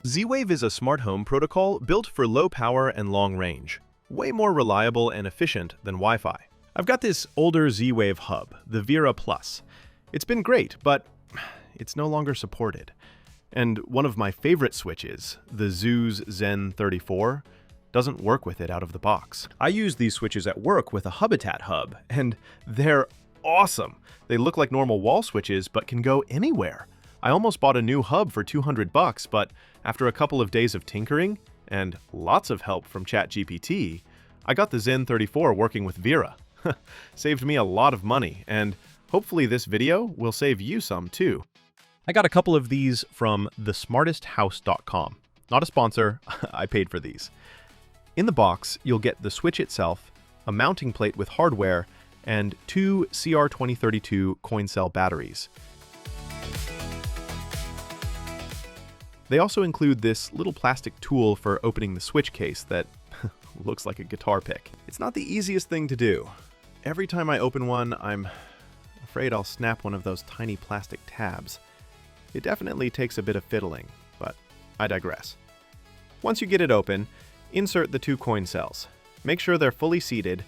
Z-Wave is a smart home protocol built for low power and long range, way more reliable and efficient than Wi-Fi. I've got this older Z-Wave hub, the Vera Plus. It's been great, but it's no longer supported. And one of my favorite switches, the Zooz Zen34, doesn't work with it out of the box. I use these switches at work with a Habitat hub, and they're awesome. They look like normal wall switches, but can go anywhere. I almost bought a new hub for $200, but after a couple of days of tinkering and lots of help from ChatGPT, I got the Zen34 working with Vera. Saved me a lot of money, and hopefully this video will save you some too. I got a couple of these from thesmartesthouse.com. Not a sponsor, I paid for these. In the box, you'll get the switch itself, a mounting plate with hardware, and 2 CR2032 coin cell batteries. They also include this little plastic tool for opening the switch case that looks like a guitar pick. It's not the easiest thing to do. Every time I open one, I'm afraid I'll snap one of those tiny plastic tabs. It definitely takes a bit of fiddling, but I digress. Once you get it open, insert the 2 coin cells. Make sure they're fully seated,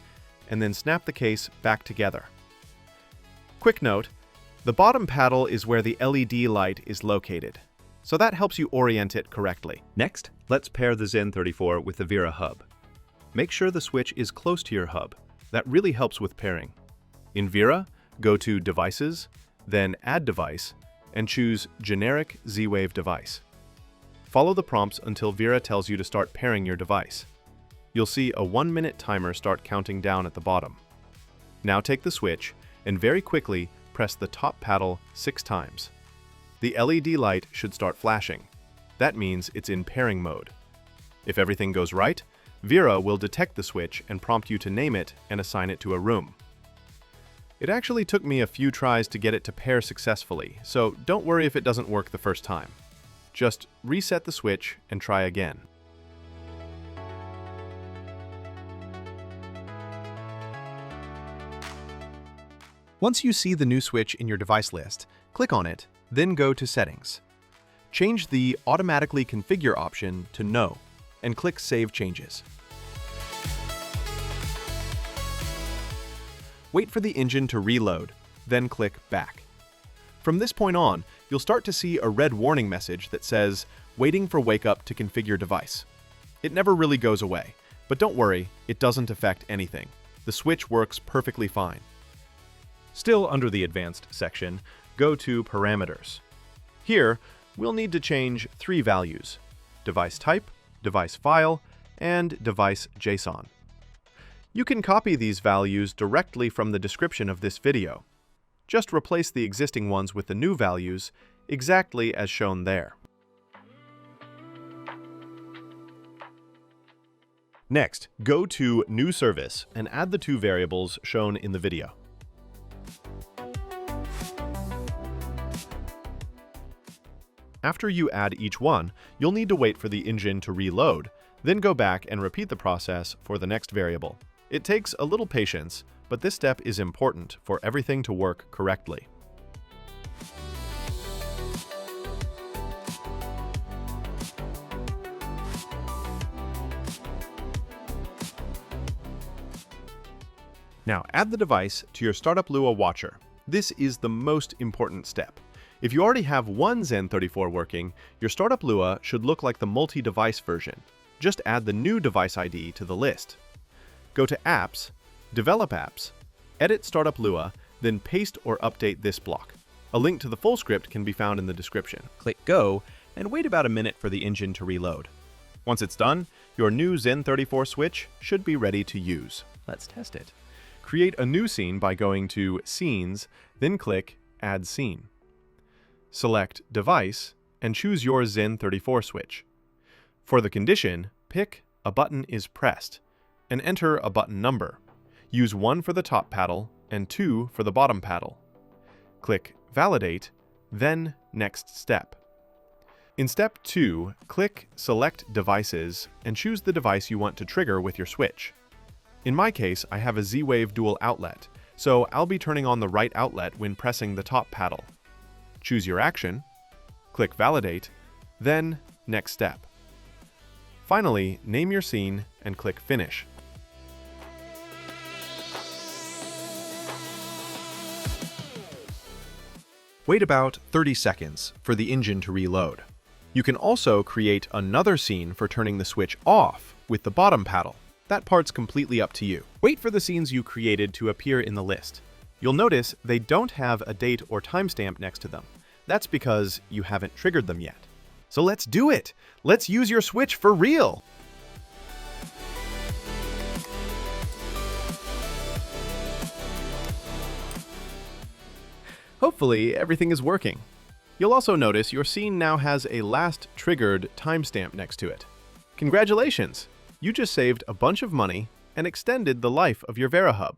and then snap the case back together. Quick note, the bottom paddle is where the LED light is located, so that helps you orient it correctly. Next, let's pair the Zen34 with the Vera hub. Make sure the switch is close to your hub. That really helps with pairing. In Vera, go to Devices, then Add Device, and choose Generic Z-Wave Device. Follow the prompts until Vera tells you to start pairing your device. You'll see a 1-minute timer start counting down at the bottom. Now take the switch and very quickly press the top paddle 6 times. The LED light should start flashing. That means it's in pairing mode. If everything goes right, Vera will detect the switch and prompt you to name it and assign it to a room. It actually took me a few tries to get it to pair successfully, so don't worry if it doesn't work the first time. Just reset the switch and try again. Once you see the new switch in your device list, click on it, then go to Settings. Change the Automatically Configure option to No, and click Save Changes. Wait for the engine to reload, then click Back. From this point on, you'll start to see a red warning message that says, "Waiting for wake up to configure device." It never really goes away, but don't worry, it doesn't affect anything. The switch works perfectly fine. Still under the Advanced section, go to Parameters. Here, we'll need to change 3 values: device type, device file, and device JSON. You can copy these values directly from the description of this video. Just replace the existing ones with the new values, exactly as shown there. Next, go to New Service and add the 2 variables shown in the video. After you add each one, you'll need to wait for the engine to reload, then go back and repeat the process for the next variable. It takes a little patience, but this step is important for everything to work correctly. Now add the device to your Startup Lua watcher. This is the most important step. If you already have one Zen34 working, your Startup Lua should look like the multi-device version. Just add the new device ID to the list. Go to Apps, Develop Apps, edit Startup Lua, then paste or update this block. A link to the full script can be found in the description. Click Go, and wait about a minute for the engine to reload. Once it's done, your new Zen34 switch should be ready to use. Let's test it. Create a new scene by going to Scenes, then click Add Scene. Select Device, and choose your Zen34 switch. For the condition, pick A Button is Pressed, and enter a button number. Use 1 for the top paddle and 2 for the bottom paddle. Click Validate, then Next Step. In Step 2, click Select Devices and choose the device you want to trigger with your switch. In my case, I have a Z-Wave dual outlet, so I'll be turning on the right outlet when pressing the top paddle. Choose your action, click Validate, then Next step. Finally, name your scene and click Finish. Wait about 30 seconds for the engine to reload. You can also create another scene for turning the switch off with the bottom paddle. That part's completely up to you. Wait for the scenes you created to appear in the list. You'll notice they don't have a date or timestamp next to them. That's because you haven't triggered them yet. So let's do it! Let's use your switch for real! Hopefully, everything is working. You'll also notice your scene now has a last triggered timestamp next to it. Congratulations! You just saved a bunch of money and extended the life of your Vera Hub.